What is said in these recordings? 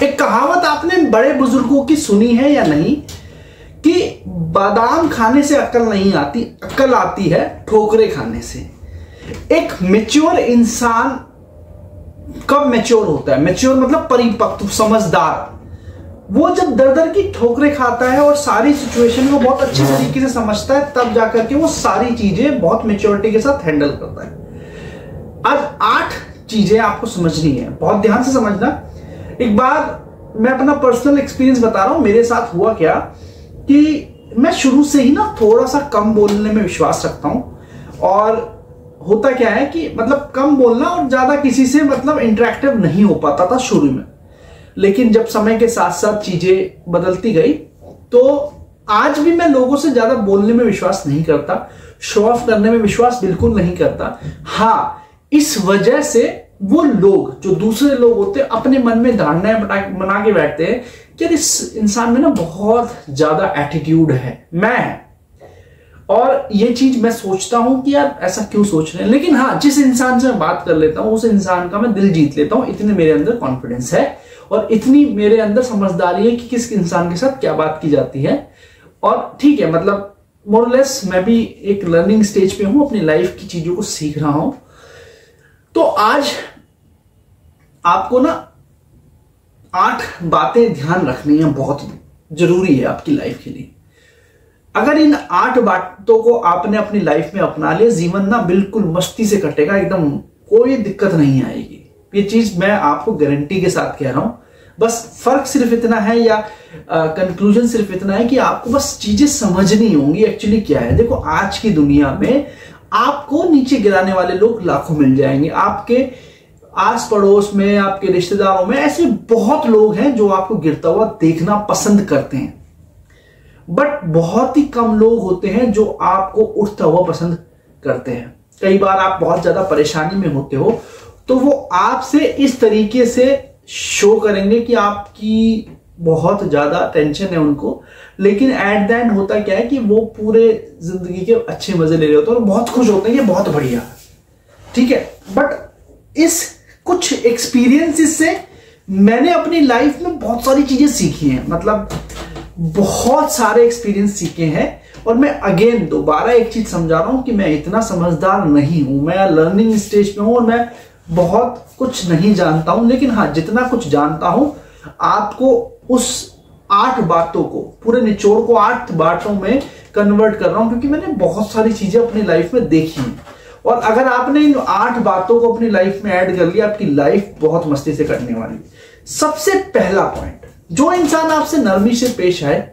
एक कहावत आपने बड़े बुजुर्गों की सुनी है या नहीं कि बादाम खाने से अक्ल नहीं आती, अक्ल आती है ठोकरे खाने से। एक मैच्योर इंसान कब मैच्योर होता है? मैच्योर मतलब परिपक्व, समझदार। वो जब दर दर की ठोकरें खाता है और सारी सिचुएशन को बहुत अच्छे तरीके से समझता है, तब जाकर के वो सारी चीजें बहुत मैच्योरिटी के साथ हैंडल करता है। आज 8 चीजें आपको समझनी है, बहुत ध्यान से समझना। एक बार मैं अपना पर्सनल एक्सपीरियंस बता रहा हूं। मेरे साथ हुआ क्या कि मैं शुरू से ही ना थोड़ा सा कम बोलने में विश्वास रखता हूं, और होता क्या है कि मतलब कम बोलना और ज्यादा किसी से मतलब इंटरेक्टिव नहीं हो पाता था शुरू में। लेकिन जब समय के साथ साथ चीजें बदलती गई तो आज भी मैं लोगों से ज्यादा बोलने में विश्वास नहीं करता, शो ऑफ करने में विश्वास बिल्कुल नहीं करता। हाँ, इस वजह से वो लोग जो दूसरे लोग होते हैं अपने मन में धारणाएं बना के बैठते हैं कि यार इस इंसान में ना बहुत ज्यादा एटीट्यूड है, और ये चीज मैं सोचता हूं कि यार ऐसा क्यों सोच रहे हैं। लेकिन हाँ, जिस इंसान से मैं बात कर लेता हूं उस इंसान का मैं दिल जीत लेता हूं। इतने मेरे अंदर कॉन्फिडेंस है और इतनी मेरे अंदर समझदारी है कि किस इंसान के साथ क्या बात की जाती है। और ठीक है, मतलब मोरलेस मैं भी एक लर्निंग स्टेज पे हूं, अपनी लाइफ की चीजों को सीख रहा हूं। तो आज आपको ना 8 बातें ध्यान रखनी है, बहुत जरूरी है आपकी लाइफ के लिए। अगर इन 8 बातों को आपने अपनी लाइफ में अपना लिया, जीवन ना बिल्कुल मस्ती से कटेगा, एकदम कोई दिक्कत नहीं आएगी। ये चीज मैं आपको गारंटी के साथ कह रहा हूं। बस फर्क सिर्फ इतना है, या कंक्लूजन सिर्फ इतना है कि आपको बस चीजें समझनी होंगी एक्चुअली क्या है। देखो, आज की दुनिया में आपको नीचे गिराने वाले लोग लाखों मिल जाएंगे। आपके आस पड़ोस में, आपके रिश्तेदारों में ऐसे बहुत लोग हैं जो आपको गिरता हुआ देखना पसंद करते हैं, बट बहुत ही कम लोग होते हैं जो आपको उठता हुआ पसंद करते हैं। कई बार आप बहुत ज्यादा परेशानी में होते हो तो वो आपसे इस तरीके से शो करेंगे कि आपकी बहुत ज्यादा टेंशन है उनको, लेकिन एट द एंड होता क्या है कि वो पूरे जिंदगी के अच्छे मजे ले रहे होते हैं और बहुत खुश होते हैं, ये बहुत बढ़िया, ठीक है। बट इस कुछ एक्सपीरियंसेस से मैंने अपनी लाइफ में बहुत सारी चीजें सीखी हैं, मतलब बहुत सारे एक्सपीरियंस सीखे हैं। और मैं अगेन दोबारा एक चीज समझा रहा हूं कि मैं इतना समझदार नहीं हूं, मैं लर्निंग स्टेज में हूं और मैं बहुत कुछ नहीं जानता हूं। लेकिन हाँ, जितना कुछ जानता हूं आपको उस 8 बातों को, पूरे निचोड़ को 8 बातों में कन्वर्ट कर रहा हूं, क्योंकि मैंने बहुत सारी चीजें अपनी लाइफ में देखी हैं। और अगर आपने इन 8 बातों को अपनी लाइफ में ऐड कर लिया, आपकी लाइफ बहुत मस्ती से कटने वाली। सबसे पहला पॉइंट, जो इंसान आपसे नरमी से पेश आए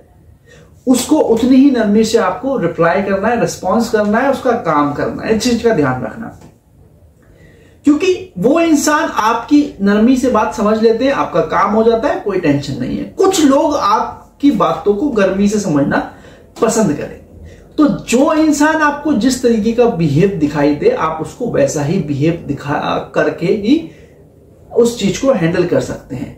उसको उतनी ही नरमी से आपको रिप्लाई करना है, रिस्पॉन्स करना है, उसका काम करना है। इस चीज का ध्यान रखना, क्योंकि वो इंसान आपकी नरमी से बात समझ लेते हैं, आपका काम हो जाता है, कोई टेंशन नहीं है। कुछ लोग आपकी बातों को गर्मी से समझना पसंद करें, तो जो इंसान आपको जिस तरीके का बिहेव दिखाई दे आप उसको वैसा ही बिहेव दिखा करके ही उस चीज को हैंडल कर सकते हैं।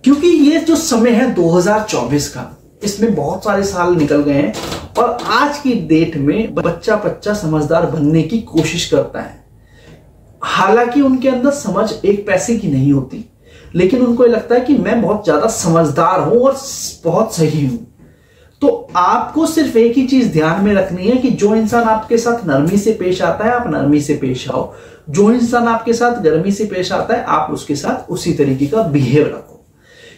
क्योंकि ये जो समय है 2024 का, इसमें बहुत सारे साल निकल गए हैं और आज की डेट में बच्चा समझदार बनने की कोशिश करता है। हालांकि उनके अंदर समझ एक पैसे की नहीं होती, लेकिन उनको ये लगता है कि मैं बहुत ज्यादा समझदार हूं और बहुत सही हूं। तो आपको सिर्फ एक ही चीज ध्यान में रखनी है कि जो इंसान आपके साथ नरमी से पेश आता है आप नरमी से पेश आओ, जो इंसान आपके साथ गर्मी से पेश आता है आप उसके साथ उसी तरीके का बिहेव रखो।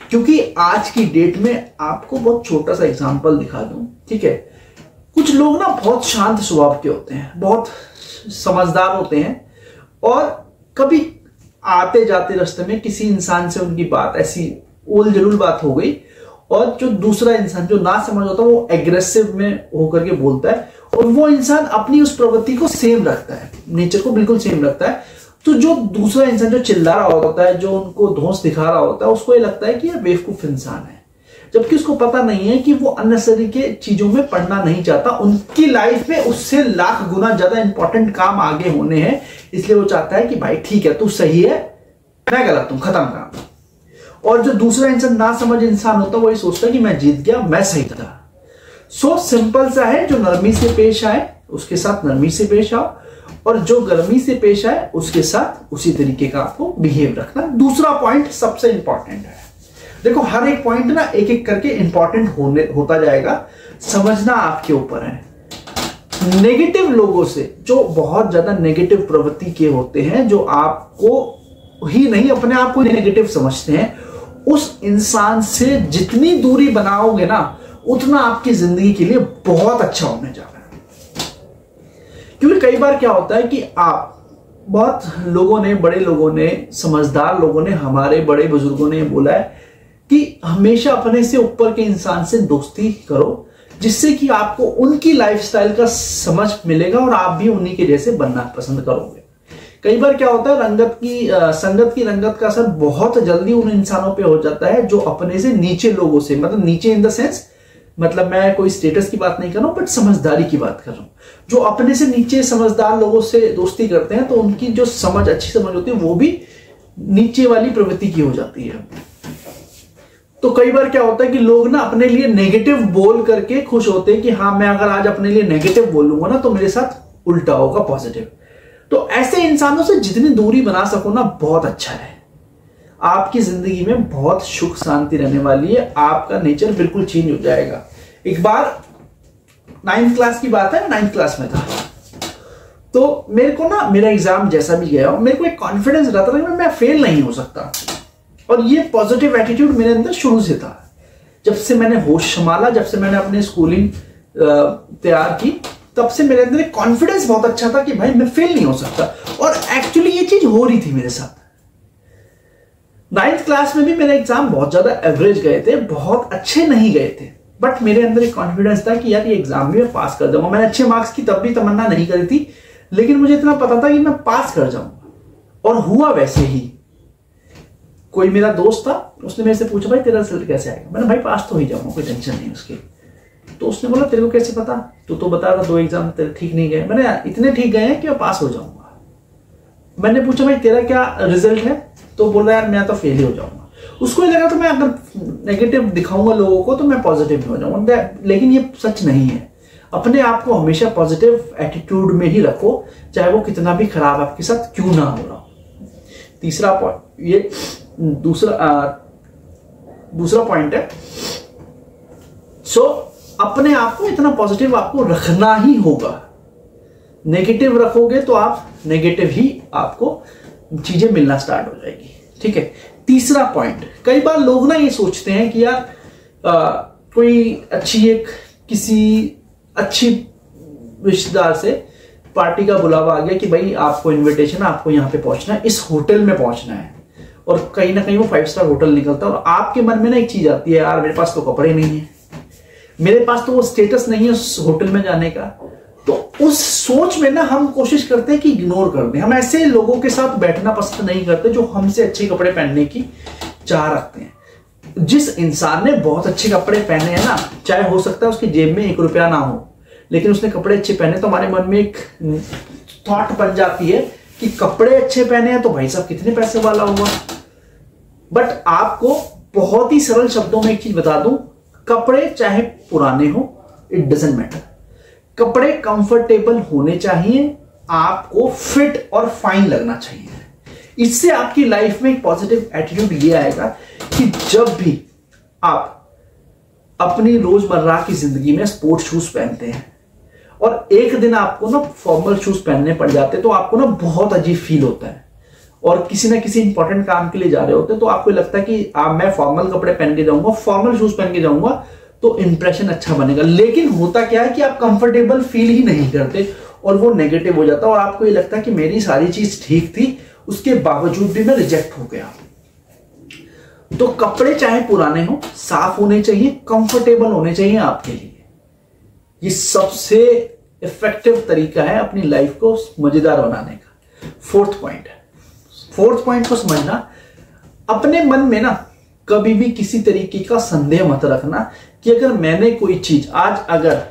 क्योंकि आज की डेट में आपको बहुत छोटा सा एग्जांपल दिखा दूं, ठीक है। कुछ लोग ना बहुत शांत स्वभाव के होते हैं, बहुत समझदार होते हैं, और कभी आते जाते रास्ते में किसी इंसान से उनकी बात ऐसी उल जलूल बात हो गई और जो दूसरा इंसान जो ना समझ होता है वो एग्रेसिव में होकर के बोलता है, और वो इंसान अपनी उस प्रवृत्ति को सेम रखता है, नेचर को बिल्कुल सेम रखता है। तो जो दूसरा इंसान जो चिल्ला रहा होता है, जो उनको धौंस दिखा रहा होता है, उसको ये लगता है कि यह बेवकूफ इंसान है, जबकि उसको पता नहीं है कि वो अननेसेसरी के चीजों में पढ़ना नहीं चाहता। उनकी लाइफ में उससे लाख गुना ज्यादा इंपॉर्टेंट काम आगे होने हैं, इसलिए वो चाहता है कि भाई ठीक है तू सही है मैं गलत हूं, खत्म काम। और जो दूसरा इंसान ना समझ इंसान होता है वो ये सोचता है कि मैं जीत गया, मैं सही था। सो सिंपल सा है, जो नरमी से पेश आए उसके साथ नरमी से पेश आओ, और जो गर्मी से पेश आए उसके साथ उसी तरीके का आपको बिहेव रखना। दूसरा पॉइंट सबसे इंपॉर्टेंट है, देखो हर एक पॉइंट ना एक एक करके इंपॉर्टेंट होता जाएगा, समझना आपके ऊपर है। नेगेटिव लोगों से, जो बहुत ज्यादा नेगेटिव प्रवृत्ति के होते हैं, जो आपको ही नहीं अपने आप को नेगेटिव समझते हैं, उस इंसान से जितनी दूरी बनाओगे ना उतना आपकी जिंदगी के लिए बहुत अच्छा होने जा रहा है। क्योंकि कई बार क्या होता है कि आप, बहुत लोगों ने, बड़े लोगों ने, समझदार लोगों ने, हमारे बड़े बुजुर्गों ने बोला है कि हमेशा अपने से ऊपर के इंसान से दोस्ती करो, जिससे कि आपको उनकी लाइफस्टाइल का समझ मिलेगा और आप भी उन्हीं के जैसे बनना पसंद करोगे। कई बार क्या होता है, संगत की रंगत का असर बहुत जल्दी उन इंसानों पे हो जाता है जो अपने से नीचे लोगों से, मतलब नीचे इन द सेंस, मतलब मैं कोई स्टेटस की बात नहीं कर रहा हूं, बट समझदारी की बात कर रहा हूं। जो अपने से नीचे समझदार लोगों से दोस्ती करते हैं तो उनकी जो समझ, अच्छी समझ होती है, वो भी नीचे वाली प्रवृत्ति की हो जाती है। तो कई बार क्या होता है कि लोग ना अपने लिए नेगेटिव बोल करके खुश होते हैं कि हाँ, मैं अगर आज अपने लिए नेगेटिव बोलूंगा ना तो मेरे साथ उल्टा होगा पॉजिटिव। तो ऐसे इंसानों से जितनी दूरी बना सको ना बहुत अच्छा है। आपकी जिंदगी में बहुत सुख शांति रहने वाली है, आपका नेचर बिल्कुल चेंज हो जाएगा। एक बार 9th क्लास की बात है, 9th क्लास में था, तो मेरे को ना, मेरा एग्जाम जैसा भी गया, मेरे को एक कॉन्फिडेंस रहता था कि मैं फेल नहीं हो सकता। और ये पॉजिटिव एटीट्यूड मेरे अंदर शुरू से था। जब से मैंने होश संभाला, जब से मैंने अपनी स्कूलिंग तैयार की, तब से मेरे अंदर एक कॉन्फिडेंस बहुत अच्छा था कि भाई मैं फेल नहीं हो सकता। और एक्चुअली ये चीज हो रही थी मेरे साथ। 9th क्लास में भी मेरे एग्जाम बहुत ज्यादा एवरेज गए थे, बहुत अच्छे नहीं गए थे, बट मेरे अंदर एक कॉन्फिडेंस था कि यार ये एग्जाम भी मैं पास कर जाऊंगा। मैंने अच्छे मार्क्स की तब भी तमन्ना नहीं करी थी, लेकिन मुझे इतना पता था कि मैं पास कर जाऊंगा। और हुआ वैसे ही। कोई मेरा दोस्त था, उसने मेरे से पूछा भाई तेरा रिजल्ट कैसे आएगा। मैंने भाई पास तो ही जाऊंगा, कोई टेंशन नहीं उसकी। तो उसने बोला तेरे को कैसे पता, तू तो बता रहा 2 एग्जाम तेरे ठीक नहीं गए। मैंने इतने ठीक गए हैं कि मैं पास हो जाऊंगा। मैंने पूछा भाई तेरा क्या रिजल्ट है, तो बोल रहा यार मैं तो फेल ही हो जाऊंगा। उसको लगा तो मैं अगर नेगेटिव दिखाऊंगा लोगों को तो मैं पॉजिटिव हो जाऊंगा, लेकिन ये सच नहीं है। अपने आप को हमेशा पॉजिटिव एटीट्यूड में ही रखो, चाहे वो कितना भी खराब आपके साथ क्यों ना हो रहा हो। तीसरा पॉइंट, ये दूसरा पॉइंट है। अपने आप को इतना पॉजिटिव आपको रखना ही होगा। नेगेटिव रखोगे तो आप नेगेटिव ही आपको चीजें मिलना स्टार्ट हो जाएगी। ठीक है। तीसरा पॉइंट, कई बार लोग ना ये सोचते हैं कि यार कोई किसी अच्छी रिश्तेदार से पार्टी का बुलावा आ गया कि भाई आपको इनविटेशन, आपको यहां पे पहुंचना है, इस होटल में पहुंचना है, और कहीं ना कहीं वो 5 स्टार होटल निकलता है, और आपके मन में ना एक चीज आती है, यार मेरे पास तो कपड़े नहीं है, मेरे पास तो वो स्टेटस नहीं है उस होटल में जाने का। तो उस सोच में ना हम कोशिश करते हैं कि इग्नोर कर दें। हम ऐसे लोगों के साथ बैठना पसंद नहीं करते जो हमसे अच्छे कपड़े पहनने की चाह रखते हैं। जिस इंसान ने बहुत अच्छे कपड़े पहने हैं ना, चाहे हो सकता है उसकी जेब में 1 रुपया ना हो, लेकिन उसने कपड़े अच्छे पहने, तो हमारे मन में एक थॉट बन जाती है कि कपड़े अच्छे पहने हैं तो भाई साहब कितने पैसे वाला होगा। बट आपको बहुत ही सरल शब्दों में एक चीज बता दूं, कपड़े चाहे पुराने हो, इट डजंट मैटर, कपड़े कंफर्टेबल होने चाहिए, आपको फिट और फाइन लगना चाहिए। इससे आपकी लाइफ में एक पॉजिटिव एटीट्यूड ये आएगा कि जब भी आप अपनी रोजमर्रा की जिंदगी में स्पोर्ट्स शूज पहनते हैं और एक दिन आपको ना फॉर्मल शूज पहनने पड़ जाते हैं, तो आपको ना बहुत अजीब फील होता है, और किसी ना किसी इंपॉर्टेंट काम के लिए जा रहे होते हैं तो आपको लगता है कि मैं फॉर्मल कपड़े पहन के जाऊंगा, फॉर्मल शूज पहन के जाऊंगा तो इंप्रेशन अच्छा बनेगा। लेकिन होता क्या है कि आप कंफर्टेबल फील ही नहीं करते और वो नेगेटिव हो जाता है, और आपको ये लगता है कि मेरी सारी चीज ठीक थी, उसके बावजूद भी मैं रिजेक्ट हो गया। तो कपड़े चाहे पुराने हो, साफ होने चाहिए, कंफर्टेबल होने चाहिए आपके लिए। ये सबसे इफेक्टिव तरीका है अपनी लाइफ को मजेदार बनाने का। फोर्थ पॉइंट को समझना, अपने मन में ना कभी भी किसी तरीके का संदेह मत रखना कि अगर मैंने कोई चीज, आज अगर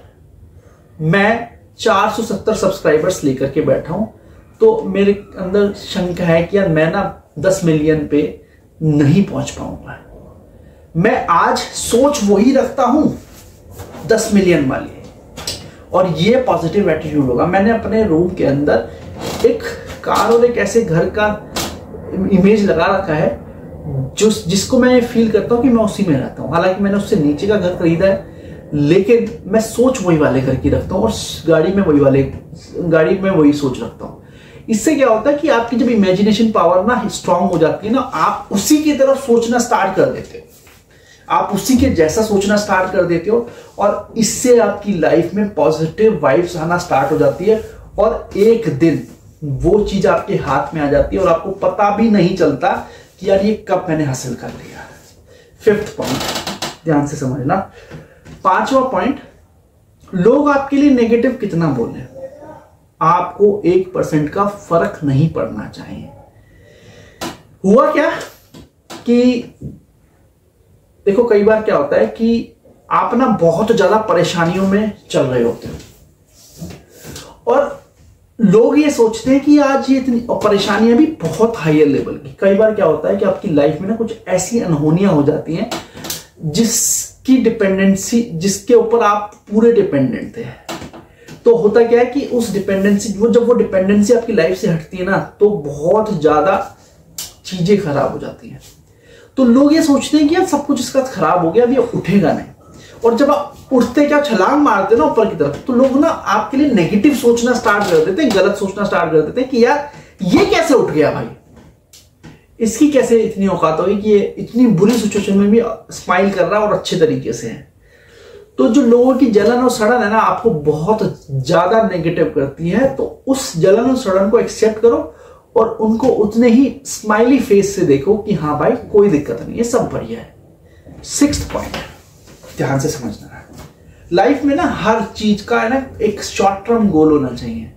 मैं 470 सब्सक्राइबर्स लेकर के बैठा हूं तो मेरे अंदर शंका है कि यार मैं ना 10 मिलियन पे नहीं पहुंच पाऊंगा। मैं आज सोच वही रखता हूं 10 मिलियन वाली, और ये पॉजिटिव एटीट्यूड होगा। मैंने अपने रूम के अंदर एक कार और एक ऐसे घर का इमेज लगा रखा है जिसको मैं फील करता हूं कि मैं उसी में रहता हूं। हालांकि मैंने उससे नीचे का घर खरीदा है, लेकिन मैं सोच वही वाले घर की रखता हूं और गाड़ी में वही सोच रखता हूं। इससे क्या होता है कि आपकी जब इमेजिनेशन पावर ना स्ट्रांग हो जाती है ना, आप उसी की तरफ सोचना स्टार्ट कर देते हो, आप उसी के जैसा सोचना स्टार्ट कर देते हो, और इससे आपकी लाइफ में पॉजिटिव वाइब्स आना स्टार्ट हो जाती है, और एक दिन वो चीज आपके हाथ में आ जाती है और आपको पता भी नहीं चलता कि यार ये कब मैंने हासिल कर लिया। 5th पॉइंट ध्यान से समझना। 5वां पॉइंट, लोग आपके लिए नेगेटिव कितना बोले, आपको 1% का फर्क नहीं पड़ना चाहिए। हुआ क्या कि देखो, कई बार क्या होता है कि आप ना बहुत ज्यादा परेशानियों में चल रहे होते हो और लोग ये सोचते हैं कि आज ये इतनी परेशानियां भी बहुत हायर लेवल की। कई बार क्या होता है कि आपकी लाइफ में ना कुछ ऐसी अनहोनियां हो जाती हैं जिसके ऊपर आप पूरे डिपेंडेंट थे। तो होता क्या है कि उस डिपेंडेंसी, जब वो डिपेंडेंसी आपकी लाइफ से हटती है ना, तो बहुत ज्यादा चीजें खराब हो जाती हैं। तो लोग ये सोचते हैं कि यार सब कुछ इसका खराब हो गया, अब ये उठेगा नहीं। और जब आप उठते क्या छलांग मारते ना ऊपर की तरफ, तो लोग ना आपके लिए नेगेटिव सोचना स्टार्ट कर देते हैं, गलत सोचना स्टार्ट कर देते हैं कि यार ये कैसे उठ गया भाई, इसकी कैसे इतनी औकात होगी कि ये इतनी बुरी सिचुएशन में भी स्माइल कर रहा है और अच्छे तरीके से है। तो जो लोगों की जलन और सड़न है ना, आपको बहुत ज्यादा नेगेटिव करती है। तो उस जलन और सड़न को एक्सेप्ट करो और उनको उतने ही स्माइली फेस से देखो कि हाँ भाई कोई दिक्कत नहीं है, सब बढ़िया है। 6th पॉइंट ध्यान से समझना है, लाइफ में ना हर चीज का है ना एक शॉर्ट टर्म गोल होना चाहिए।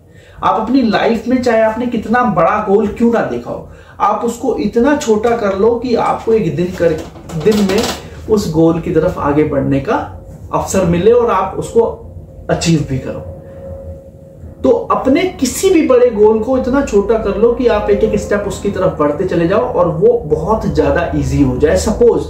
आप अपनी लाइफ में चाहे आपने कितना बड़ा गोल क्यों ना देखा हो, आप उसको इतना छोटा कर लो कि आपको एक दिन में उस गोल की तरफ आगे बढ़ने का अवसर मिले और आप उसको अचीव भी करो। तो अपने किसी भी बड़े गोल को इतना छोटा कर लो कि आप एक एक स्टेप उसकी तरफ बढ़ते चले जाओ और वो बहुत ज्यादा इजी हो जाए। सपोज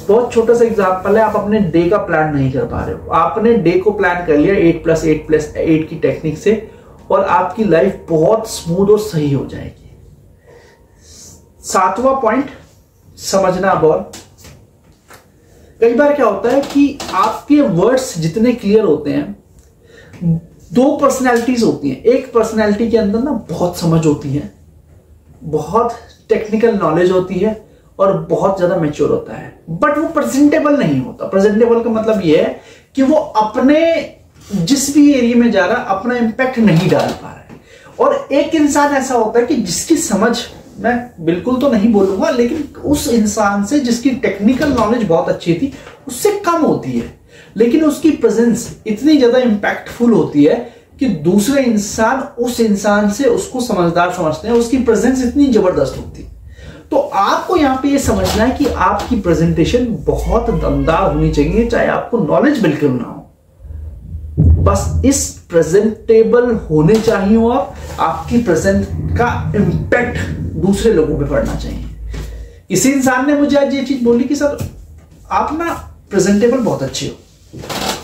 बहुत छोटा सा एग्जांपल है, आप अपने डे का प्लान नहीं कर पा रहे हो, आपने डे को प्लान कर लिया 8+8+8 की टेक्निक से, और आपकी लाइफ बहुत स्मूथ और सही हो जाएगी। 7वां पॉइंट समझना। अब और कई बार क्या होता है कि आपके वर्ड्स जितने क्लियर होते हैं, 2 पर्सनैलिटीज होती हैं। एक पर्सनैलिटी के अंदर ना बहुत समझ होती है, बहुत टेक्निकल नॉलेज होती है और बहुत ज्यादा मैच्योर होता है, बट वो प्रेजेंटेबल नहीं होता। प्रेजेंटेबल का मतलब ये है कि वो अपने जिस भी एरिया में जा रहा है अपना इंपैक्ट नहीं डाल पा रहा है। और एक इंसान ऐसा होता है कि जिसकी समझ, मैं बिल्कुल तो नहीं बोलूंगा, लेकिन उस इंसान से जिसकी टेक्निकल नॉलेज बहुत अच्छी थी उससे कम होती है, लेकिन उसकी प्रेजेंस इतनी ज्यादा इंपैक्टफुल होती है कि दूसरे इंसान उस इंसान से उसको समझदार समझते हैं, उसकी प्रेजेंस इतनी जबरदस्त होती है। तो आपको यहां पे ये समझना है कि आपकी प्रेजेंटेशन बहुत दमदार होनी चाहिए, चाहे आपको नॉलेज बिल्कुल ना हो, बस इस प्रेजेंटेबल होने चाहिए और आपकी प्रेजेंट का इंपैक्ट दूसरे लोगों पे पड़ना चाहिए। किसी इंसान ने मुझे आज ये चीज बोली कि सर आप ना प्रेजेंटेबल बहुत अच्छे हो,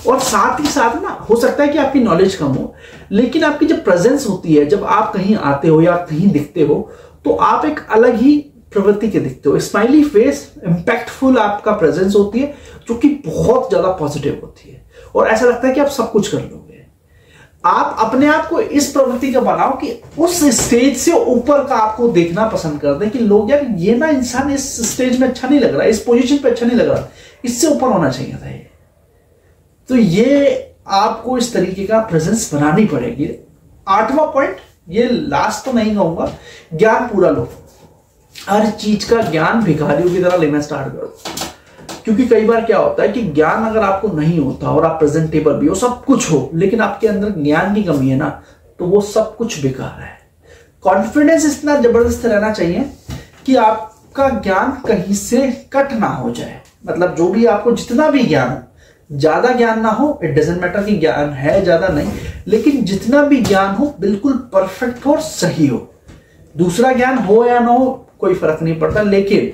और साथ ही साथ ना हो सकता है कि आपकी नॉलेज कम हो, लेकिन आपकी जब प्रेजेंस होती है, जब आप कहीं आते हो या कहीं दिखते हो, तो आप एक अलग ही प्रवृत्ति के दिखते हो। स्माइली फेस, इंपैक्टफुल आपका प्रेजेंस होती है, जो कि बहुत ज्यादा पॉजिटिव होती है, और ऐसा लगता है कि आप सब कुछ कर लोगे। आप अपने आप को इस प्रवृत्ति का बनाओ कि उस स्टेज से ऊपर का आपको देखना पसंद करते हैं कि लोग यार ये ना इंसान इस स्टेज में अच्छा नहीं लग रहा, इस पोजीशन पे अच्छा नहीं लग रहा, इससे ऊपर होना चाहिए था ये। तो ये आपको इस तरीके का प्रेजेंस बनानी पड़ेगी। 8वां पॉइंट, ये लास्ट तो नहीं कहूंगा, ज्ञान पूरा लो। हर चीज का ज्ञान भिखारियों की तरह लेना स्टार्ट करो, क्योंकि कई बार क्या होता है कि ज्ञान अगर आपको नहीं होता और आप प्रेजेंटेबल भी हो, सब कुछ हो, लेकिन आपके अंदर ज्ञान की कमी है ना, तो वो सब कुछ बेकार है। कॉन्फिडेंस इतना जबरदस्त रहना चाहिए कि आपका ज्ञान कहीं से कट ना हो जाए। मतलब जो भी आपको जितना भी ज्ञान हो, ज्यादा ज्ञान ना हो, इट डजंट मैटर कि ज्ञान है ज्यादा नहीं, लेकिन जितना भी ज्ञान हो बिल्कुल परफेक्ट हो और सही हो। दूसरा ज्ञान हो या ना हो कोई फर्क नहीं पड़ता, लेकिन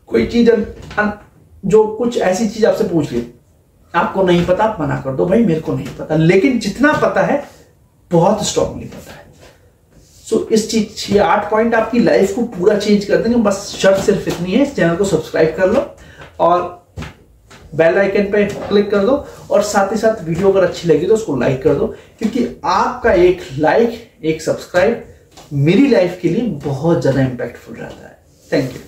कोई चीज जो कुछ ऐसी चीज आपसे पूछ ली, आपको नहीं पता, आप मना कर दो, भाई मेरे को नहीं पता, लेकिन जितना पता है बहुत स्ट्रांगली पता है। सो इस चीज, ये 8 पॉइंट आपकी लाइफ को पूरा चेंज कर देंगे। बस शर्त सिर्फ इतनी है, इस चैनल को सब्सक्राइब कर लो और बेल आइकन पे क्लिक कर दो, और साथ ही साथ वीडियो अगर अच्छी लगी तो उसको लाइक कर दो, क्योंकि आपका एक लाइक, एक सब्सक्राइब मेरी लाइफ के लिए बहुत ज्यादा इंपैक्टफुल रहता है। Thank you.